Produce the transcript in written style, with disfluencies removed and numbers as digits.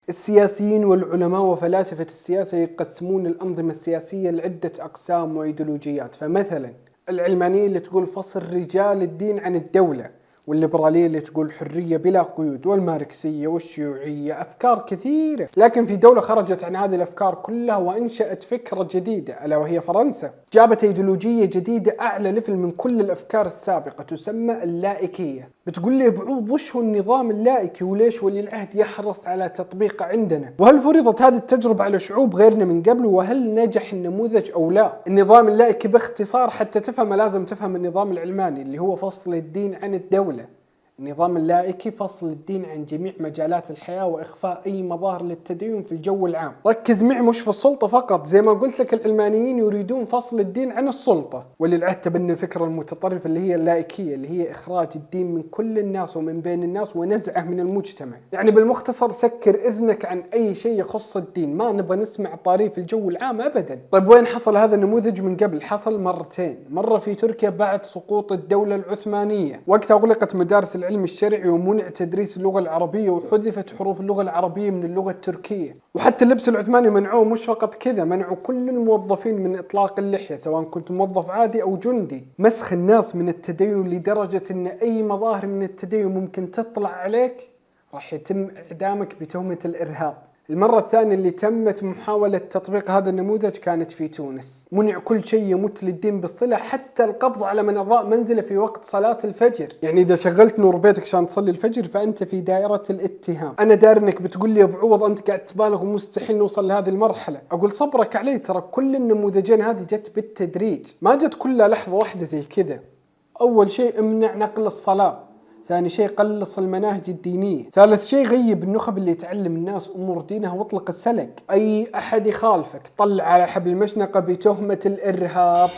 السياسيين والعلماء وفلاسفة السياسة يقسمون الأنظمة السياسية لعدة أقسام وإيديولوجيات. فمثلا العلمانية اللي تقول فصل رجال الدين عن الدولة، والليبرالية اللي تقول حرية بلا قيود، والماركسية والشيوعية، أفكار كثيرة. لكن في دولة خرجت عن هذه الأفكار كلها وأنشأت فكرة جديدة ألا وهي فرنسا. جابت أيديولوجية جديدة أعلى ليفل من كل الأفكار السابقة، تسمى اللائكية. بتقول لي بعوض وش هو النظام اللائكي وليش ولي العهد يحرص على تطبيقه عندنا؟ وهل فرضت هذه التجربة على شعوب غيرنا من قبل؟ وهل نجح النموذج أو لا؟ النظام اللائكي باختصار حتى تفهم لازم تفهم النظام العلماني اللي هو فصل الدين عن الدولة. النظام اللائكي فصل الدين عن جميع مجالات الحياة وإخفاء أي مظاهر للتدين في الجو العام. ركز معي مش في السلطة فقط، زي ما قلت لك العلمانيين يريدون فصل الدين عن السلطة، واللي العهد تبني الفكرة المتطرفة اللي هي اللائكية، اللي هي إخراج الدين من كل الناس ومن بين الناس ونزعه من المجتمع. يعني بالمختصر سكر إذنك عن أي شيء يخص الدين، ما نبغى نسمع طاري في الجو العام أبدا. طيب وين حصل هذا النموذج من قبل؟ حصل مرتين، مرة في تركيا بعد سقوط الدولة العثمانية، وقتها أغلقت مدارس العلم الشرعي ومنع تدريس اللغة العربية وحذفت حروف اللغة العربية من اللغة التركية. وحتى اللبس العثماني منعوه، مش فقط كذا، منعوا كل الموظفين من إطلاق اللحية سواء كنت موظف عادي أو جندي. مسخ الناس من التدين لدرجة أن أي مظاهر من التدين ممكن تطلع عليك راح يتم إعدامك بتهمة الإرهاب. المرة الثانية اللي تمت محاولة تطبيق هذا النموذج كانت في تونس. منع كل شيء يمت للدين بالصلة، حتى القبض على من أضاء منزله في وقت صلاة الفجر. يعني إذا شغلت نور بيتك عشان تصلي الفجر فأنت في دائرة الاتهام. أنا دار إنك بتقول لي بعوض أنت قاعد تبالغ ومستحيل نوصل لهذه المرحلة. أقول صبرك علي، ترى كل النموذجين هذه جت بالتدريج، ما جت كلها لحظة واحدة زي كذا. أول شيء امنع نقل الصلاة، ثاني شيء قلص المناهج الدينية، ثالث شيء غيب النخب اللي تعلم الناس أمور دينها واطلق السلق، أي أحد يخالفك طلع على حبل المشنقة بتهمة الإرهاب.